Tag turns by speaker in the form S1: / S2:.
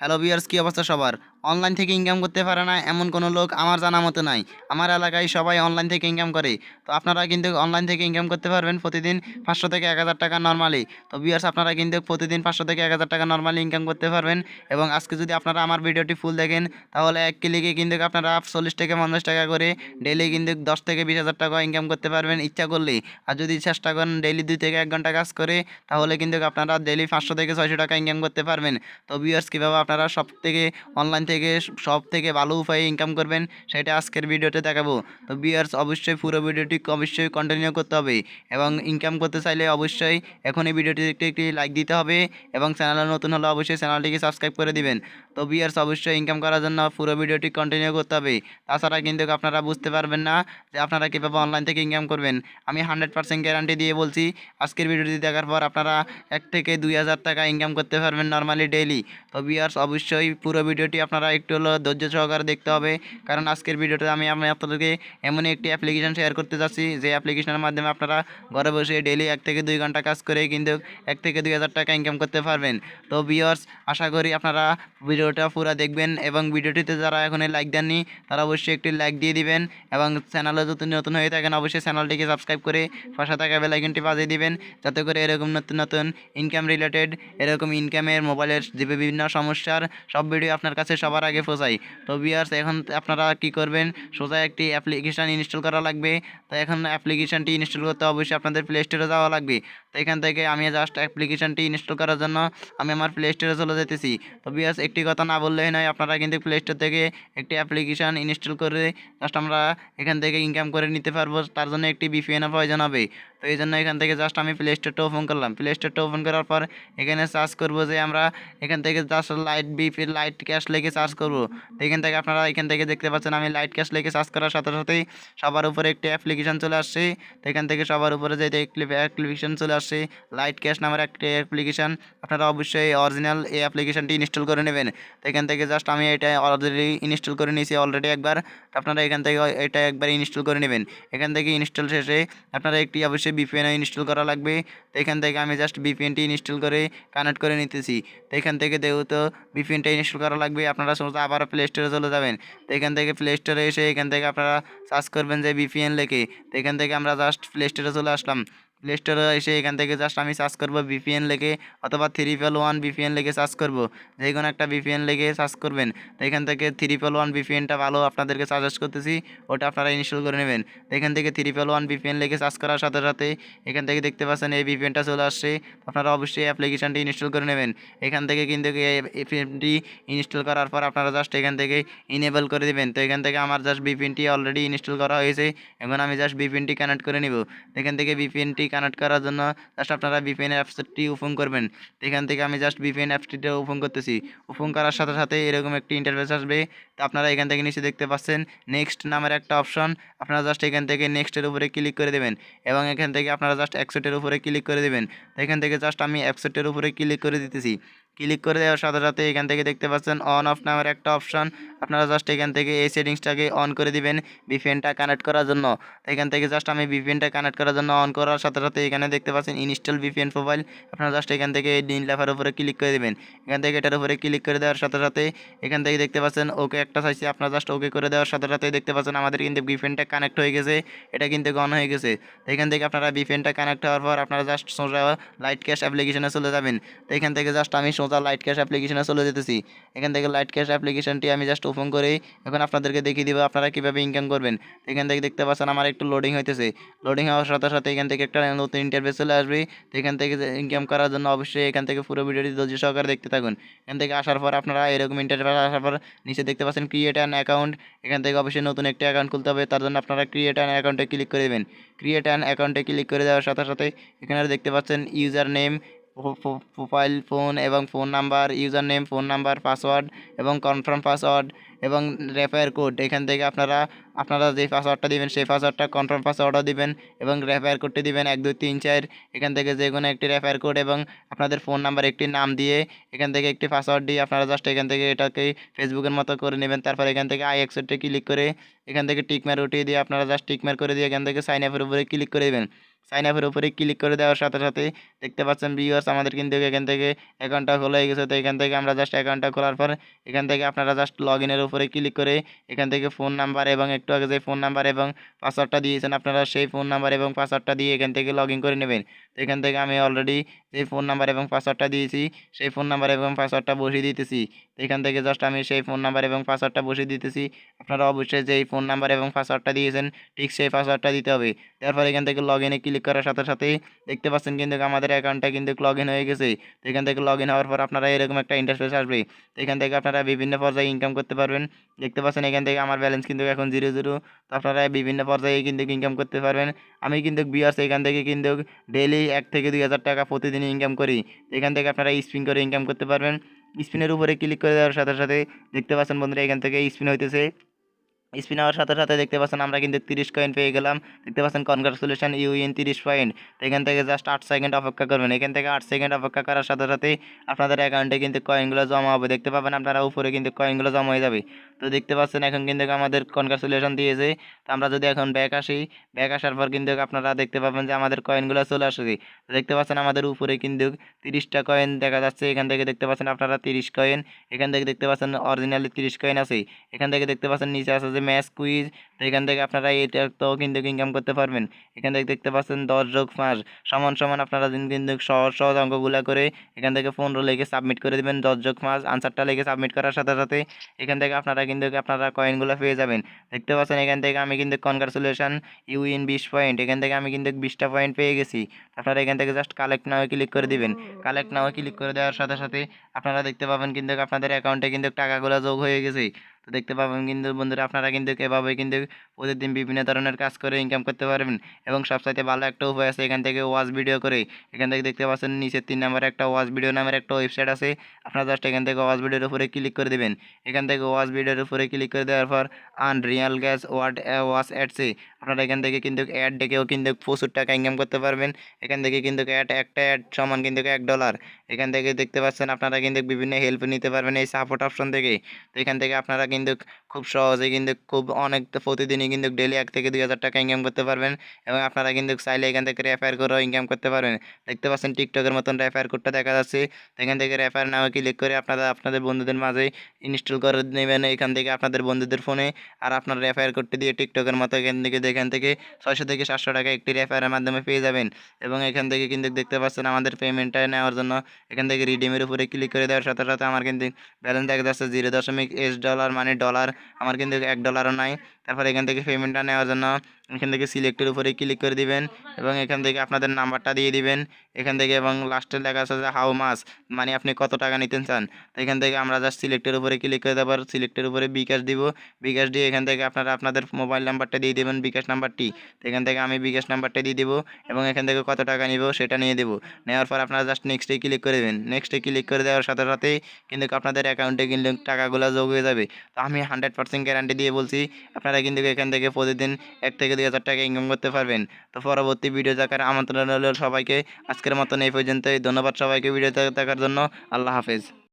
S1: Hello viewers, কি অবস্থা সবার? অনলাইন থেকে ইনকাম করতে পারে না এমন কোনো লোক আমার জানা মতে নাই। আমার এলাকায় সবাই অনলাইন থেকে ইনকাম করে। তো আপনারা কিন্তু অনলাইন থেকে ইনকাম করতে পারবেন প্রতিদিন ৫০০ থেকে ১,০০০ টাকা নরমালি। তো ভিউয়ার্স, আপনারা কিন্তু প্রতিদিন ৫০০ থেকে ১,০০০ টাকা নরমালি ইনকাম করতে পারবেন। এবং আজকে যদি আপনারা আমার ভিডিওটি ফুল দেখেন তাহলে এক ক্লিকে কিন্তু আপনারা ৪০ থেকে ৫০ টাকা করে ডেইলি কিন্তু ১০ থেকে ২০,০০০ টাকা ইনকাম করতে পারবেন ইচ্ছা করলেই। আর যদি চেষ্টা করেন ডেইলি ২ থেকে ১ ঘন্টা কাজ করে তাহলে কিন্তু আপনারা ডেইলি ৫০০ থেকে ৬০০ টাকা ইনকাম করতে পারবেন। তো ভিউয়ার্স, কীভাবে আপনারা সবথেকে অনলাইন থেকে সবথেকে ভালো উপায়ে ইনকাম করবেন সেটা আজকের ভিডিওতে দেখাবো। তো ভিউয়ার্স, অবশ্যই পুরো ভিডিওটি অবশ্যই কন্টিনিউ করতে হবে এবং ইনকাম করতে চাইলে অবশ্যই এখন এই ভিডিওটি একটি লাইক দিতে হবে এবং চ্যানেলে নতুন হলে অবশ্যই চ্যানেলটিকে সাবস্ক্রাইব করে দিবেন। তো ভিউয়ার্স, অবশ্যই ইনকাম করার জন্য পুরো ভিডিওটি কন্টিনিউ করতে হবে। তাছাড়া কিন্তু আপনারা বুঝতে পারবেন না যে আপনারা কীভাবে অনলাইন থেকে ইনকাম করবেন। আমি 100% গ্যারান্টি দিয়ে বলছি, আজকের ভিডিওটি দেখার পর আপনারা ১ থেকে ২,০০০ টাকা ইনকাম করতে পারবেন নরমালি ডেইলি। তো ভিউয়ার্স, অবশ্যই পুরো ভিডিওটি আপনারা একটু হলেও ধৈর্য সহকারে দেখতে হবে, কারণ আজকের ভিডিওতে আমি আপনাদেরকে এমন একটি অ্যাপ্লিকেশন শেয়ার করতে যাচ্ছি যে অ্যাপ্লিকেশনের মাধ্যমে আপনারা ঘরে বসে ডেইলি ১ থেকে ২ ঘন্টা কাজ করে কিন্তু ১ থেকে ২,০০০ টাকা ইনকাম করতে পারবেন। তো ভিউয়ার্স, আশা করি আপনারা ভিডিওটা পুরো দেখবেন এবং ভিডিওটিতে যারা এখনই লাইক দেননি তারা অবশ্যই একটি লাইক দিয়ে দিবেন এবং চ্যানেলে যদি নতুন হয়ে থাকেন অবশ্যই চ্যানেলটিকে সাবস্ক্রাইব করে পাশে থাকা বেল আইকনটি বাজিয়ে দিবেন, যাতে করে এরকম নতুন নতুন ইনকাম রিলেটেড এরকম ইনকামের মোবাইলের যে বিভিন্ন সমস্যার সব ভিডিও আপনার কাছে সবার আগে পৌঁছায়। তো ভিউয়ার্স, এখন আপনারা কি করবেন, সোজা একটি অ্যাপ্লিকেশান ইনস্টল করা লাগবে। তো এখন অ্যাপ্লিকেশানটি ইনস্টল করতে অবশ্যই আপনাদের প্লে স্টোরে যাওয়া লাগবে। তো এখান থেকে আমি জাস্ট অ্যাপ্লিকেশানটি ইনস্টল করার জন্য আমি আমার প্লে স্টোরে চলে যেতেছি। তো ভিউয়ার্স, একটি কথা না বললেই নয়, আপনারা কিন্তু প্লে স্টোর থেকে একটি অ্যাপ্লিকেশান ইনস্টল করে জাস্ট আমরা এখান থেকে ইনকাম করে নিতে পারবো। তার জন্য একটি ভিপিএনের প্রয়োজন হবে। তো এই জন্য এখান থেকে জাস্ট আমি প্লে স্টোরটা ওপেন করলাম। প্লে স্টোরটা ওপেন করার পর এখানে সার্চ করবো যে আমরা এখান থেকে জাস্ট লাইট ক্যাশ লিখে সার্চ করবো। তো এখান থেকে আপনারা এখান থেকে দেখতে পাচ্ছেন আমি লাইট ক্যাশ লিখে সার্চ করার সাথে সাথেই সবার উপরে একটি অ্যাপ্লিকেশান চলে আসছে। তো এখান থেকে সবার উপরে যে অ্যাপ্লিকেশান চলে আসছে লাইট ক্যাশ নামের একটি অ্যাপ্লিকেশান, আপনারা অবশ্যই অরিজিনাল এই অ্যাপ্লিকেশানটি ইনস্টল করে নেবেন। তো এখান থেকে জাস্ট আমি এটা অলরেডি ইনস্টল করে নিয়েছি অলরেডি একবার। তো আপনারা এখান থেকে এটা একবার ইনস্টল করে নেবেন। এখান থেকে ইনস্টল শেষে আপনারা একটি অবশ্যই ভিপিএন ইনস্টল করা লাগবে। তো এখান থেকে আমি জাস্ট ভিপিএনটি ইনস্টল করে কানেক্ট করে নিতেছি। তো এখান থেকে যেহেতু ভিপিএনটা ইনস্টল করা লাগবে, আপনারা সোজা আবার প্লে স্টোরে চলে যাবেন। তো এখান থেকে প্লে স্টোরে এসে এখান থেকে আপনারা সার্চ করবেন যে ভিপিএন লিখে। তো এখান থেকে আমরা জাস্ট প্লে স্টোরে চলে আসলাম। প্লে স্টোরে এসে এখান থেকে জাস্ট আমি সার্চ করবো ভিপিএন লিখে অথবা 311 ভিপিএন লিখে সার্চ করবো, যে কোনো একটা ভিপিএন লিখে সার্চ করবেন। তো এখান থেকে 311 ভিপিএনটা ভালো আপনাদেরকে সাজেস্ট করতেছি, ওটা আপনারা ইনস্টল করে নেবেন। তো এখান থেকে 311 ভিপিএন লিখে সার্চ করার সাথে সাথে এখান থেকে দেখতে পাচ্ছেন এই ভিপিএনটা চলে আসছে। আপনারা অবশ্যই অ্যাপ্লিকেশানটি ইনস্টল করে নেবেন। এখান থেকে কিন্তু ভিপিএনটি ইনস্টল করার পর আপনারা জাস্ট এখান থেকে ইনেবল করে দেবেন। তো এখান থেকে আমার জাস্ট ভিপিএনটি অলরেডি ইনস্টল করা হয়েছে, এখন আমি জাস্ট ভিপিএনটি কানেক্ট করে নিব। এখান থেকে ভিপিএনটি কানেক্ট করার জন্য জাস্ট আপনারা ভিপিএন অ্যাপসটি ওপেন করবেন। তো এখান থেকে আমি জাস্ট ভিপিএন অ্যাপসটিটা ওপেন করতেছি। ওপেন করার সাথে সাথে এরকম একটি ইন্টারফেস আসবে। তো আপনারা এখান থেকে নিচে দেখতে পাচ্ছেন নেক্সট নামের একটা অপশন, আপনারা জাস্ট এখান থেকে নেক্সটের উপরে ক্লিক করে দেবেন এবং এখান থেকে আপনারা জাস্ট অ্যাকসেপ্টের উপরে ক্লিক করে দেবেন। তো এখান থেকে জাস্ট আমি অ্যাকসেপ্টের উপরে ক্লিক করে দিতেছি। ক্লিক করে দেওয়ার সাথে সাথে এখান থেকে দেখতে পাচ্ছেন অন অফ নামের একটা অপশন, আপনারা জাস্ট এখান থেকে এই সেটিংসটাকে অন করে দিবেন ভিপিএনটা কানেক্ট করার জন্য। এখান থেকে জাস্ট আমি ভিপিএনটা কানেক্ট করার জন্য অন করার সাথে সাথে এখানে দেখতে পাচ্ছেন ইনস্টল ভিপিএন প্রোফাইল, আপনারা জাস্ট এখান থেকে এই নীল লেখার উপরে ক্লিক করে দেবেন। এখান থেকে এটার উপরে ক্লিক করে দেওয়ার সাথে সাথে এখান থেকে দেখতে পাচ্ছেন ওকে একটা চাইছি, আপনারা জাস্ট ওকে করে দেওয়ার সাথে সাথে দেখতে পাচ্ছেন আমাদের কিন্তু ভিপিএনটা কানেক্ট হয়ে গেছে, এটা কিন্তু অন হয়ে গেছে। তো এখান থেকে আপনারা ভিপিএনটা কানেক্ট হওয়ার পর আপনারা জাস্ট সোজা লাইট ক্যাশ অ্যাপ্লিকেশনে চলে যাবেন। তো এখান থেকে জাস্ট আমি সোজা লাইট ক্যাশ অ্যাপ্লিকেশনে চলে যেতেছি। এখান থেকে লাইট ক্যাশ অ্যাপ্লিকেশনটি আমি জাস্ট ওপেন করে এখন আপনাদেরকে দেখিয়ে দিব আপনারা কীভাবে ইনকাম করবেন। তো এখান থেকে দেখতে পাচ্ছেন আমার একটু লোডিং হইতেছে। লোডিং হওয়ার সাথে সাথে এখান থেকে একটা নতুন ইন্টারফেস চলে আসবে। তো এখান থেকে ইনকাম করার জন্য অবশ্যই এখান থেকে পুরো ভিডিওটি ধৈর্য সহকারে দেখতে থাকুন। এখান থেকে আসার পর আপনারা এরকম ইন্টারফেস আসার পর নিচে দেখতে পাচ্ছেন ক্রিয়েট অ্যান অ্যাকাউন্ট, এখান থেকে অবশ্যই নতুন একটি অ্যাকাউন্ট খুলতে হবে। তার জন্য আপনারা ক্রিয়েট অ্যান অ্যাকাউন্টে ক্লিক করে দেবেন। ক্রিয়েট অ্যান অ্যাকাউন্টে ক্লিক করে দেওয়ার সাথে সাথে এখানে দেখতে পাচ্ছেন ইউজার নেম, প্রোফাইল ফোন এবং phone number, user name, phone number, password এবং কনফার্ম পাসওয়ার্ড এবং রেফার কোড। এখান থেকে আপনারা যে পাসওয়ার্ডটা দিবেন সেই পাসওয়ার্ডটা কনফার্ম পাসওয়ার্ডও দিবেন এবং রেফার কোডটি দিবেন 1 2 3 4। এখান থেকে যে কোনো একটি রেফার কোড এবং আপনাদের ফোন নাম্বার একটি নাম দিয়ে এখান থেকে একটি পাসওয়ার্ড দিয়ে আপনারা জাস্ট এখান থেকে এটাকে ফেসবুকের মতো করে নেবেন। তারপর এখান থেকে আই অ্যাকসেপ্টে ক্লিক করে এখান থেকে টিকমার উঠিয়ে দিয়ে আপনারা জাস্ট টিকমার করে দিয়ে এখান থেকে সাইন আপের উপরে ক্লিক করে দেবেন। সাইন আপের উপরে ক্লিক করে দেওয়ার সাথে সাথে দেখতে পাচ্ছেন ভিউয়ার্স আমাদের কিন্তু এখান থেকে অ্যাকাউন্টটা খোলা হয়ে গেছে। তো এখান থেকে আমরা জাস্ট অ্যাকাউন্টটা খোলার পর এখান থেকে আপনারা জাস্ট লগ ইনের উপরে ক্লিক করে এখান থেকে ফোন নাম্বার এবং একটু আগে যে ফোন নাম্বার এবং পাসওয়ার্ডটা দিয়েছেন আপনারা সেই ফোন নাম্বার এবং পাসওয়ার্ডটা দিয়ে এখান থেকে লগ ইন করে নেবেন। তো এখান থেকে আমি অলরেডি যে ফোন নাম্বার এবং পাসওয়ার্ডটা দিয়েছি সেই ফোন নাম্বার এবং পাসওয়ার্ডটা বসিয়ে দিতেছি। তো এখান থেকে জাস্ট আমি সেই ফোন নাম্বার এবং পাসওয়ার্ডটা বসিয়ে দিতেছি। আপনারা অবশ্যই যেই ফোন নাম্বার এবং পাসওয়ার্ডটা দিয়েছেন ঠিক সেই পাসওয়ার্ডটা দিতে হবে। তারপর এখান থেকে লগ ইনে ক্লিক করার সাথে সাথেই দেখতে পাচ্ছেন কিন্তু আমাদের অ্যাকাউন্টটা কিন্তু লগ ইন হয়ে গেছে। তো এখান থেকে লগ ইন হওয়ার পর আপনারা এরকম একটা ইন্টারফেস আসবে। তো এখান থেকে আপনারা বিভিন্ন পর্যায়ে ইনকাম করতে পারবেন। দেখতে পাচ্ছেন এখান থেকে আমার ব্যালেন্স কিন্তু এখন 0 তো আপনারা বিভিন্ন পর্যায়ে কিন্তু ইনকাম করতে পারবেন। আমি কিন্তু ভিউয়ার্স এখান থেকে কিন্তু ডেইলি 1 থেকে 2,000 টাকা প্রতিদিন ইনকাম করি। তো এখান থেকে আপনারা স্পিন করে ইনকাম করতে পারবেন। স্পিনের উপরে ক্লিক করে দেওয়ার সাথে সাথে দেখতে পাচ্ছেন বন্ধুরা এখান থেকে স্পিন হইতেছে। স্পিন হওয়ার সাথে সাথে দেখতে পাচ্ছেন আমরা কিন্তু 30 কয়েন পেয়ে গেলাম। দেখতে পাচ্ছেন কনগ্রাচুলেশন ইউ উইন 30 পয়েন্ট। তো এখান থেকে জাস্ট 8 সেকেন্ড অপেক্ষা করবেন। এখান থেকে 8 সেকেন্ড অপেক্ষা করার সাথে সাথেই আপনাদের অ্যাকাউন্টে কিন্তু কয়েনগুলো জমা হবে। দেখতে পাবেন আপনারা উপরে কিন্তু কয়েনগুলো জমা হয়ে যাবে। তো দেখতে পাচ্ছেন এখন কিন্তু আমাদের কনগ্রাচুলেশন দিয়েছে। তো আমরা যদি এখন ব্যাক আসি, ব্যাক আসার পর কিন্তু আপনারা দেখতে পাবেন যে আমাদের কয়েনগুলো চলে আসছে। তো দেখতে পাচ্ছেন আমাদের উপরে কিন্তু 30টা কয়েন দেখা যাচ্ছে। এখান থেকে দেখতে পাচ্ছেন আপনারা 30 কয়েন। এখান থেকে দেখতে পাচ্ছেন অরিজিনালি 30 কয়েন আছে। এখান থেকে দেখতে পাচ্ছেন নিচে আছে যে ম্যাচ কুইজ। তো এখান থেকে আপনারা এটাতেও কিন্তু ইনকাম করতে পারবেন। এখান থেকে দেখতে পাচ্ছেন 10+5 সমান সমান আপনারা কিন্তু সহজ সহজ অঙ্কগুলো করে এখান থেকে 15 লিখে সাবমিট করে দেবেন। 10+5 আনসারটা লিখে সাবমিট করার সাথে সাথে এখান থেকে আপনারা কিন্তু আপনারা কয়েনগুলো পেয়ে যাবেন। দেখতে পাচ্ছেন এখান থেকে আমি কিন্তু কনগ্রাচুলেশন ইউ উইন 20 পয়েন্ট। এখান থেকে আমি কিন্তু 20টা পয়েন্ট পেয়ে গেছি। আপনারা এখান থেকে জাস্ট কালেক্ট নাও ক্লিক করে দিবেন। কালেক্ট নাও ক্লিক করে দেওয়ার সাথে সাথে আপনারা দেখতে পাবেন কিন্তু আপনাদের অ্যাকাউন্টে কিন্তু টাকাগুলো যোগ হয়ে গেছে। তো দেখতে পাবেন কিন্তু বন্ধুরা আপনারা কিন্তু এভাবে কিন্তু প্রতিদিন বিভিন্ন ধরনের কাজ করে ইনকাম করতে পারবেন। এবং সবচাইতে ভালো একটা উপায় আছে এখান থেকে ওয়াচ ভিডিও করে। এখান থেকে দেখতে পাচ্ছেন নিচে 3 নম্বরে একটা ওয়াচ ভিডিও নামের একটা ওয়েবসাইট আছে। আপনারা জাস্ট এখান থেকে ওয়াচ ভিডিওর উপরে ক্লিক করে দেবেন। এখান থেকে ওয়াচ ভিডিওর উপরে ক্লিক করে দেওয়ার পর রিয়াল গ্যাস ওয়াচ অ্যাডসে আপনারা এখান থেকে কিন্তু অ্যাড ডেকেও কিন্তু প্রচুর টাকা ইনকাম করতে পারবেন। এখান থেকে কিন্তু একটা অ্যাড সমান কিন্তু $1। এখান থেকে দেখতে পাচ্ছেন আপনারা কিন্তু বিভিন্ন হেল্প নিতে পারবেন এই সাপোর্ট অপশন থেকে। তো এখান থেকে আপনারা কিন্তু খুব সহজে কিন্তু খুব অনেক প্রতিদিনই কিন্তু ডেলি 1 থেকে 2,000 টাকা ইনকাম করতে পারবেন। এবং আপনারা কিন্তু চাইলে এখান থেকে রেফার করেও ইনকাম করতে পারবেন। দেখতে পাচ্ছেন টিকটকের মতন রেফার কোডটা দেখা যাচ্ছে। তো এখান থেকে রেফার নাও ক্লিক করে আপনারা আপনাদের বন্ধুদের মাঝে ইনস্টল করে নেবেন এখান থেকে আপনাদের বন্ধুদের ফোনে। আর আপনার রেফার কোডটি দিয়ে টিকটকের মতো এখান থেকে 600 থেকে 700 টাকা একটি রেফারের মাধ্যমে পেয়ে যাবেন। এবং এখান থেকে কিন্তু দেখতে পাচ্ছেন আমাদের পেমেন্টটা নেওয়ার জন্য এখান থেকে রিডিমের উপরে ক্লিক করে দেওয়ার সাথে সাথে আমার কিন্তু ব্যালেন্স দেখা যাচ্ছে $0.8 মানে ডলার। আমার কিন্তু $1ও নাই। তারপর এখান থেকে পেমেন্টটা নেওয়ার জন্য এখান থেকে সিলেক্টের উপরে ক্লিক করে দিবেন এবং এখান থেকে আপনাদের নাম্বারটা দিয়ে দিবেন এখান থেকে। এবং লাস্টে লেখা আছে যে হাউ মাস মানে আপনি কত টাকা নিতে চান। তো এখান থেকে আমরা জাস্ট সিলেক্টের উপরে ক্লিক করে দেওয়ার সিলেক্টের উপরে বিকাশ দিব। বিকাশ দিয়ে এখান থেকে আপনারা আপনাদের মোবাইল নাম্বারটা দিয়ে দেবেন বিকাশ নাম্বারটি। তো এখান থেকে আমি বিকাশ নাম্বারটা দিয়ে দেবো এবং এখান থেকে কত টাকা নিব সেটা নিয়ে দেবো। নেওয়ার পর আপনারা জাস্ট নেক্সটে ক্লিক করে দেবেন। নেক্সটে ক্লিক করে দেওয়ার সাথে সাথেই কিন্তু আপনাদের অ্যাকাউন্টে কিন্তু টাকাগুলো যোগ হয়ে যাবে। তো আমি 100% গ্যারান্টি দিয়ে বলছি আপনারা কিন্তু এখান থেকে প্রতিদিন 1 থেকে 2,000 টাকা ইনকাম করতে পারবেন। তো পরবর্তী ভিডিও দেখার আমন্ত্রণ রইল সবাইকে। আজকের মতন এই পর্যন্তই। ধন্যবাদ সবাইকে ভিডিও দেখার জন্য। আল্লাহ হাফেজ।